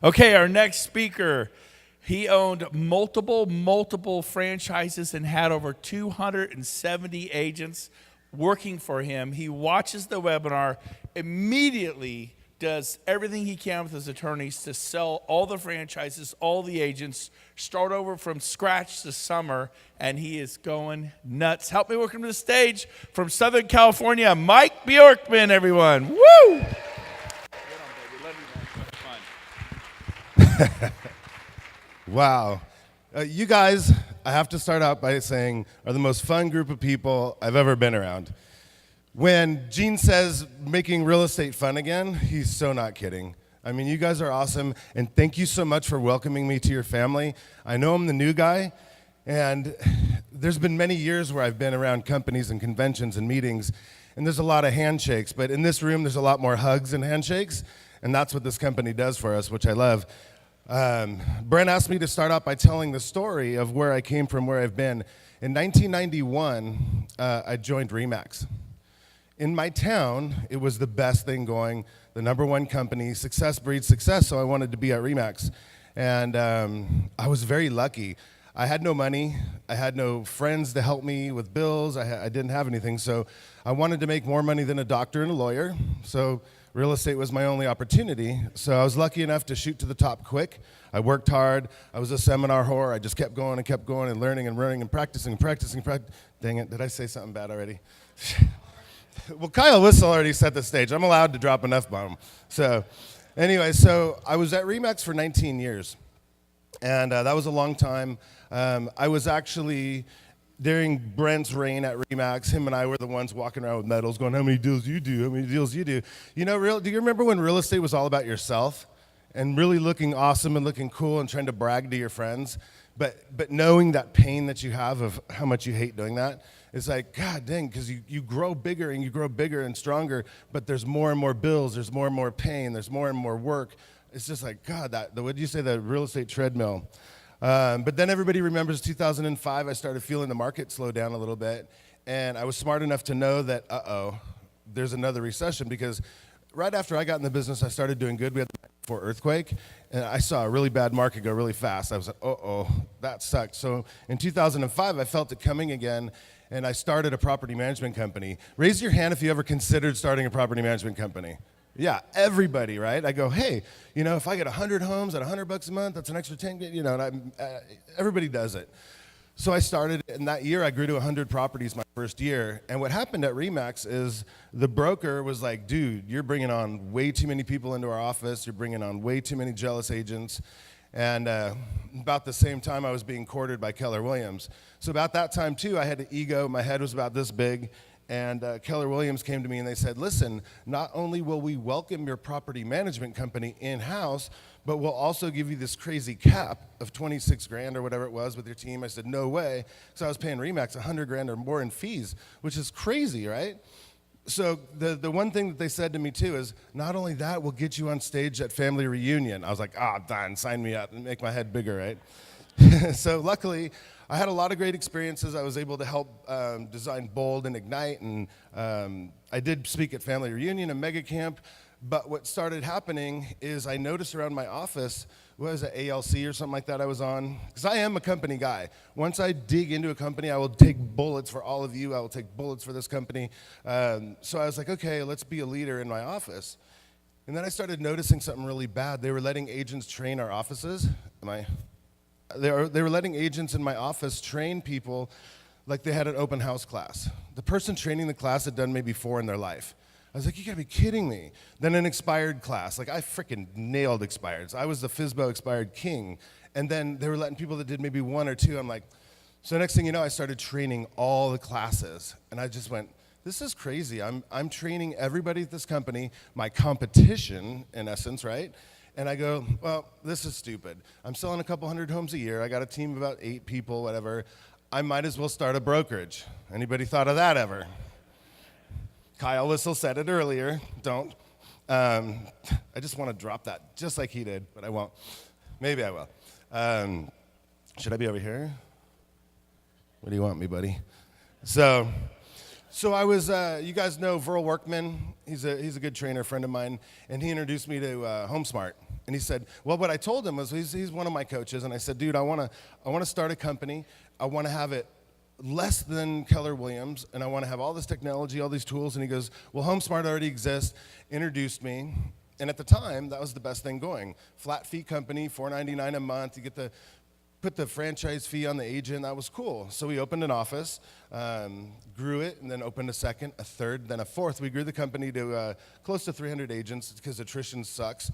Okay, our next speaker, he owned multiple franchises and had over 270 agents working for him. He watches the webinar, immediately does everything he can with his attorneys to sell all the franchises, all the agents, start over from scratch this summer, and he is going nuts. Help me welcome to the stage from Southern California, Mike Bjorkman, everyone. Woo! Wow. You guys, I have to start out by saying, are the most fun group of people I've ever been around. When Gene says making real estate fun again, he's so not kidding. I mean, you guys are awesome, and thank you so much for welcoming me to your family. I know I'm the new guy, and there's been many years where I've been around companies and conventions and meetings, and there's a lot of handshakes, but in this room, there's a lot more hugs and handshakes, and that's what this company does for us, which I love. Brent asked me to start out by telling the story of where I came from, where I've been. In 1991, I joined RE/MAX. In my town, it was the best thing going, the number one company, success breeds success, so I wanted to be at RE/MAX. And I was very lucky. I had no money. I had no friends to help me with bills. I didn't have anything, so I wanted to make more money than a doctor and a lawyer. So real estate was my only opportunity. So I was lucky enough to shoot to the top quick. I worked hard. I was a seminar whore. I just kept going and learning and running and practicing. Dang it, did I say something bad already? Well, Kyle Whistle already set the stage. I'm allowed to drop an F-bomb. So anyway, so I was at RE/MAX for 19 years. And that was a long time. I was actually, during Brent's reign at RE/MAX, him and I were the ones walking around with medals going, how many deals you do, how many deals you do. You know, do you remember when real estate was all about yourself and really looking awesome and looking cool and trying to brag to your friends, but knowing that pain that you have of how much you hate doing that? It's like, God dang, because you grow bigger and you grow bigger and stronger, but there's more and more bills, there's more and more pain, there's more and more work. It's just like, God, what did you say, the real estate treadmill? But then everybody remembers 2005, I started feeling the market slow down a little bit, and I was smart enough to know that, there's another recession, because right after I got in the business, I started doing good. We had the before earthquake, and I saw a really bad market go really fast. I was like, that sucked. So in 2005, I felt it coming again, and I started a property management company. Raise your hand if you ever considered starting a property management company. Yeah, everybody, right? I go, hey, if I get 100 homes at $100 a month, that's an extra 10, and everybody does it. So I started, and that year I grew to 100 properties my first year. And what happened at RE/MAX is the broker was like, dude, you're bringing on way too many people into our office. You're bringing on way too many jealous agents. And about the same time, I was being courted by Keller Williams. So about that time, too, I had an ego. My head was about this big. And Keller Williams came to me and they said, listen, not only will we welcome your property management company in-house, but we'll also give you this crazy cap of 26 grand or whatever it was with your team. I said, no way. So I was paying RE/MAX 100 grand or more in fees, which is crazy, right? So the one thing that they said to me too is, not only that, we'll get you on stage at family reunion. I was like, done, sign me up and make my head bigger, right? So luckily, I had a lot of great experiences. I was able to help design Bold and Ignite, and I did speak at family reunion and mega camp. But what started happening is I noticed around my office, what was it, ALC or something like that I was on? Because I am a company guy. Once I dig into a company, I will take bullets for all of you. I will take bullets for this company. So I was like, okay, let's be a leader in my office. And then I started noticing something really bad. They were letting agents train our offices. They were letting agents in my office train people like they had an open house class. The person training the class had done maybe 4 in their life. I was like, you gotta be kidding me. Then an expired class. Like, I freaking nailed expireds. I was the FSBO expired king. And then they were letting people that did maybe 1 or 2. I'm like, so next thing you know, I started training all the classes. And I just went, this is crazy. I'm training everybody at this company, my competition, in essence, right? And I go, well, this is stupid. I'm selling a couple hundred homes a year. I got a team of about 8 people, whatever. I might as well start a brokerage. Anybody thought of that ever? Kyle Whistle said it earlier. Don't. I just want to drop that just like he did, but I won't. Maybe I will. Should I be over here? What do you want me, buddy? So I was, you guys know Bjorkman. He's a good trainer, friend of mine, and he introduced me to HomeSmart. And he said, well, what I told him was, he's one of my coaches, and I said, dude, I want to start a company. I want to have it less than Keller Williams, and I want to have all this technology, all these tools. And he goes, well, HomeSmart already exists. Introduced me. And at the time, that was the best thing going. Flat fee company, $4.99 a month. You get to put the franchise fee on the agent. That was cool. So we opened an office, grew it, and then opened a second, a third, then a fourth. We grew the company to close to 300 agents because attrition sucks.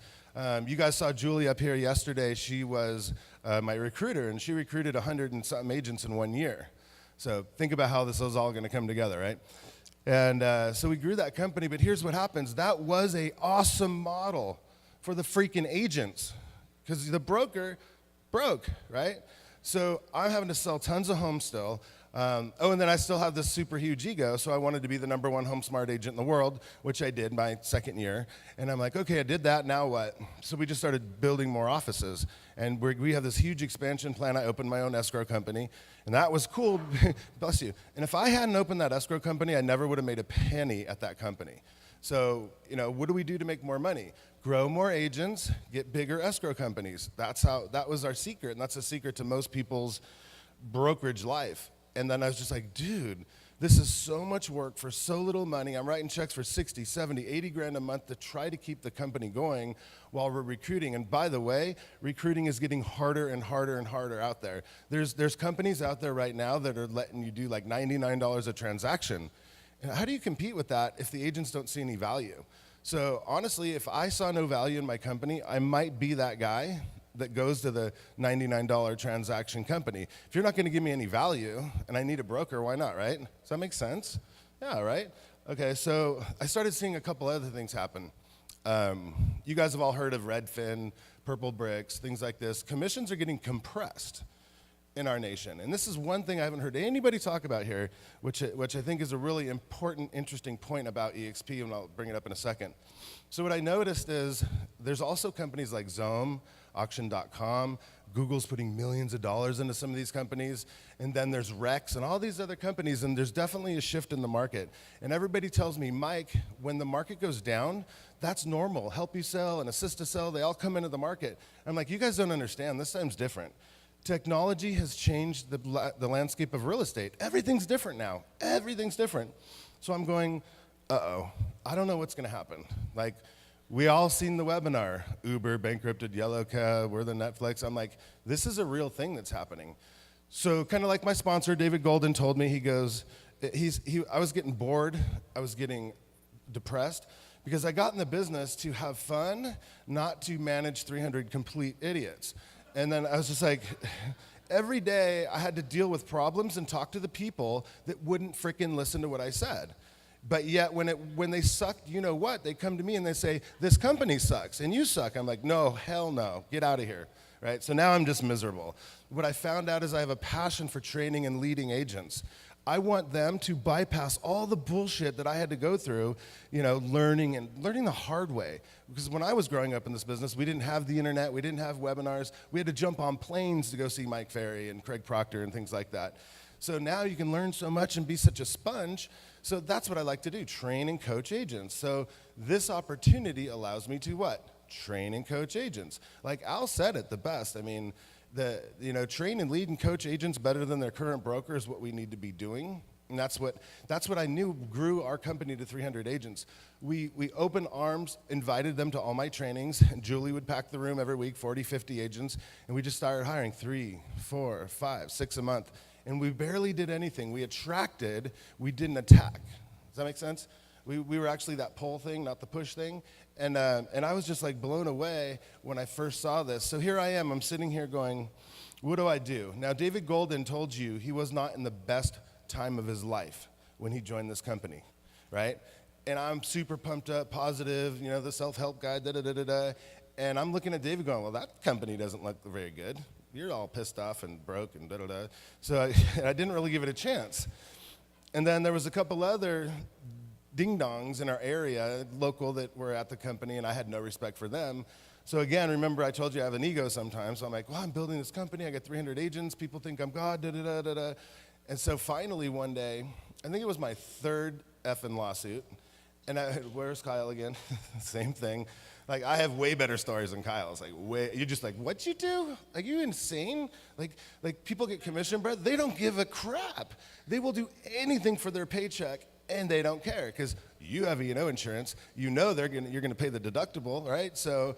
You guys saw Julie up here yesterday. She was my recruiter, and she recruited 100 and something agents in 1 year. So think about how this is all going to come together, right? And so we grew that company, but here's what happens. That was an awesome model for the freaking agents because the broker broke, right? So I'm having to sell tons of homes still. And then I still have this super huge ego, so I wanted to be the #1 HomeSmart agent in the world, which I did my second year. And I'm like, okay, I did that, now what? So we just started building more offices. And we have this huge expansion plan. I opened my own escrow company, and that was cool, bless you. And if I hadn't opened that escrow company, I never would have made a penny at that company. So, what do we do to make more money? Grow more agents, get bigger escrow companies. That was our secret, and that's a secret to most people's brokerage life. And then I was just like, dude, this is so much work for so little money. I'm writing checks for 60, 70, 80 grand a month to try to keep the company going while we're recruiting. And by the way, recruiting is getting harder and harder and harder out there. There's companies out there right now that are letting you do like $99 a transaction. And how do you compete with that if the agents don't see any value? So honestly, if I saw no value in my company, I might be that guy that goes to the $99 transaction company. If you're not going to give me any value and I need a broker, why not, right? Does that make sense? Yeah, right? Okay, so I started seeing a couple other things happen. You guys have all heard of Redfin, Purple Bricks, things like this. Commissions are getting compressed in our nation. And this is one thing I haven't heard anybody talk about here, which I think is a really important, interesting point about EXP, and I'll bring it up in a second. So what I noticed is there's also companies like Zome, Auction.com, Google's putting millions of dollars into some of these companies, and then there's Rex and all these other companies, and there's definitely a shift in the market. And everybody tells me, Mike, when the market goes down, that's normal. Help you sell and assist to sell, they all come into the market. I'm like, you guys don't understand, this time's different. Technology has changed the landscape of real estate. Everything's different now. Everything's different. So I'm going, uh-oh, I don't know what's gonna happen. Like, we all seen the webinar, Uber bankrupted Yellow Cab, we're the Netflix. I'm like, this is a real thing that's happening. So kind of like my sponsor, David Golden, told me, he goes, I was getting bored, I was getting depressed, because I got in the business to have fun, not to manage 300 complete idiots. And then I was just like, every day I had to deal with problems and talk to the people that wouldn't frickin' listen to what I said. But yet when they sucked, you know what? They come to me and they say, this company sucks and you suck. I'm like, no, hell no, get out of here, right? So now I'm just miserable. What I found out is I have a passion for training and leading agents. I want them to bypass all the bullshit that I had to go through, learning the hard way. Because when I was growing up in this business, we didn't have the internet, we didn't have webinars, we had to jump on planes to go see Mike Ferry and Craig Proctor and things like that. So now you can learn so much and be such a sponge. So that's what I like to do, train and coach agents. So this opportunity allows me to what? Train and coach agents. Like Al said it the best. I mean, train and lead and coach agents better than their current broker is what we need to be doing. And that's what I knew grew our company to 300 agents. We opened arms, invited them to all my trainings, and Julie would pack the room every week, 40, 50 agents, and we just started hiring 3, 4, 5, 6 a month. And we barely did anything. We attracted, we didn't attack. Does that make sense? We were actually that pull thing, not the push thing. And I was just like blown away when I first saw this. So here I am, I'm sitting here going, what do I do? Now, David Golden told you he was not in the best time of his life when he joined this company, right? And I'm super pumped up, positive, the self-help guy, da-da-da-da-da. And I'm looking at David going, well, that company doesn't look very good. You're all pissed off and broke and da-da-da. So I didn't really give it a chance. And then there was a couple other ding-dongs in our area, local, that were at the company, and I had no respect for them. So again, remember I told you I have an ego sometimes. So I'm like, well, I'm building this company. I got 300 agents. People think I'm God, da-da-da-da-da. And so finally one day, I think it was my third effing lawsuit, and where's Kyle again? Same thing. Like, I have way better stories than Kyle's. Like, you're just like, what you do? Are you insane? Like people get commission, Brent. They don't give a crap. They will do anything for their paycheck, and they don't care because you have E&O insurance. You know you're gonna pay the deductible, right? So,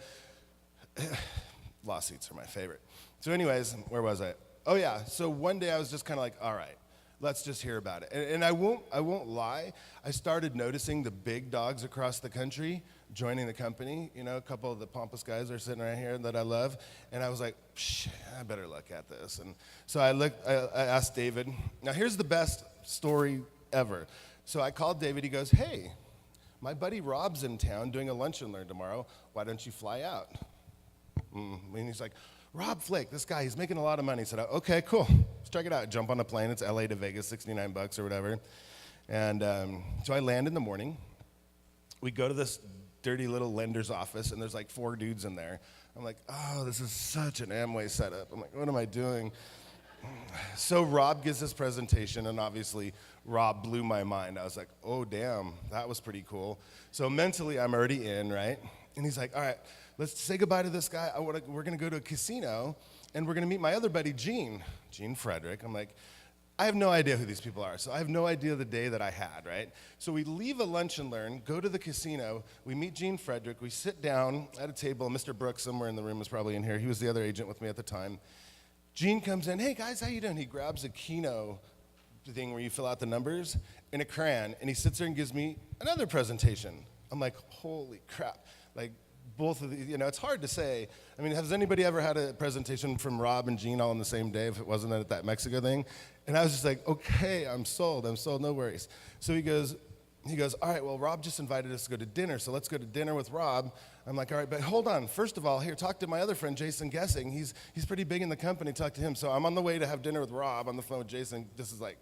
lawsuits are my favorite. So, anyways, where was I? Oh yeah. So one day I was just kind of like, all right. Let's just hear about it. And I won't lie. I started noticing the big dogs across the country joining the company. You know, a couple of the pompous guys are sitting right here that I love. And I was like, I better look at this. And so I asked David. Now here's the best story ever. So I called David. He goes, hey, my buddy Rob's in town doing a lunch and learn tomorrow. Why don't you fly out? And he's like, Rob Flick, this guy, he's making a lot of money. I said, okay, cool. Let's check it out. Jump on a plane. It's LA to Vegas, $69 or whatever. And so I land in the morning. We go to this dirty little lender's office, and there's like 4 dudes in there. I'm like, oh, this is such an Amway setup. I'm like, what am I doing? So Rob gives this presentation, and obviously Rob blew my mind. I was like, oh, damn, that was pretty cool. So mentally, I'm already in, right? And he's like, all right, let's say goodbye to this guy. We're going to go to a casino, and we're going to meet my other buddy, Gene Frederick. I'm like, I have no idea who these people are, so I have no idea the day that I had, right? So we leave a lunch and learn, go to the casino, we meet Gene Frederick, we sit down at a table. Mr. Brooks, somewhere in the room, was probably in here. He was the other agent with me at the time. Gene comes in, hey, guys, how you doing? He grabs a Keno thing where you fill out the numbers and a crayon, and he sits there and gives me another presentation. I'm like, holy crap. Like, both of these, you know, it's hard to say. I mean, has anybody ever had a presentation from Rob and Gene all on the same day if it wasn't at that Mexico thing? And I was just like, okay, I'm sold, no worries. So he goes, all right, well, Rob just invited us to go to dinner, so let's go to dinner with Rob. I'm like, all right, but hold on. First of all, here, talk to my other friend, Jason Gessing. He's pretty big in the company. Talk to him. So I'm on the way to have dinner with Rob on the phone with Jason. This is like,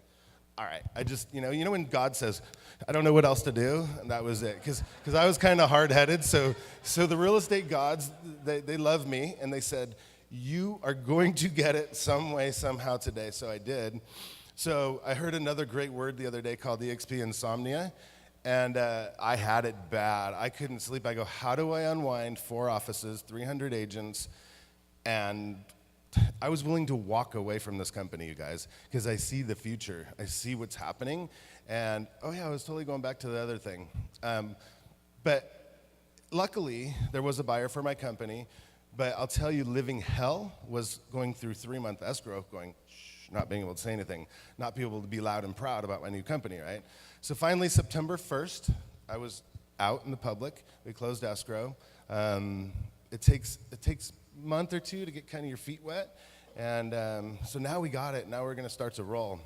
all right, I just, you know when God says, I don't know what else to do? And that was it, because I was kind of hard-headed. So the real estate gods, they love me, and they said, you are going to get it some way, somehow today. So I did. So I heard another great word the other day called EXP insomnia, and I had it bad. I couldn't sleep. I go, how do I unwind 4 offices, 300 agents, and I was willing to walk away from this company, you guys, because I see the future. I see what's happening. And, oh, yeah, I was totally going back to the other thing. But luckily, there was a buyer for my company. But I'll tell you, living hell was going through 3-month escrow, going, shh, not being able to say anything, not being able to be loud and proud about my new company, right? So finally, September 1st, I was out in the public. We closed escrow. It takes a month or 2 to get kind of your feet wet. And so now we got it. Now we're going to start to roll.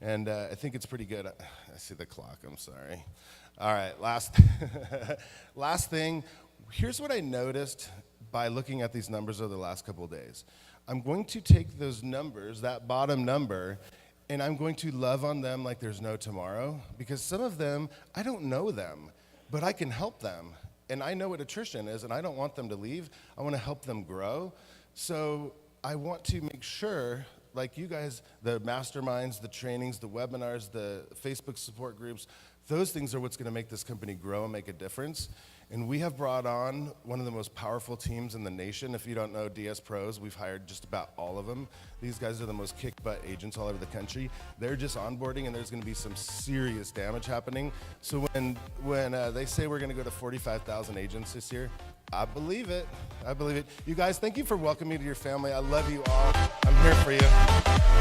And I think it's pretty good. I see the clock. I'm sorry. All right, last thing. Here's what I noticed by looking at these numbers over the last couple of days. I'm going to take those numbers, that bottom number, and I'm going to love on them like there's no tomorrow, because some of them, I don't know them, but I can help them. And I know what attrition is, and I don't want them to leave. I want to help them grow. So I want to make sure, like you guys, the masterminds, the trainings, the webinars, the Facebook support groups, those things are what's going to make this company grow and make a difference. And we have brought on one of the most powerful teams in the nation. If you don't know DS Pros, we've hired just about all of them. These guys are the most kick-butt agents all over the country. They're just onboarding, and there's going to be some serious damage happening. So when they say we're going to go to 45,000 agents this year, I believe it. I believe it. You guys, thank you for welcoming me to your family. I love you all. I'm here for you.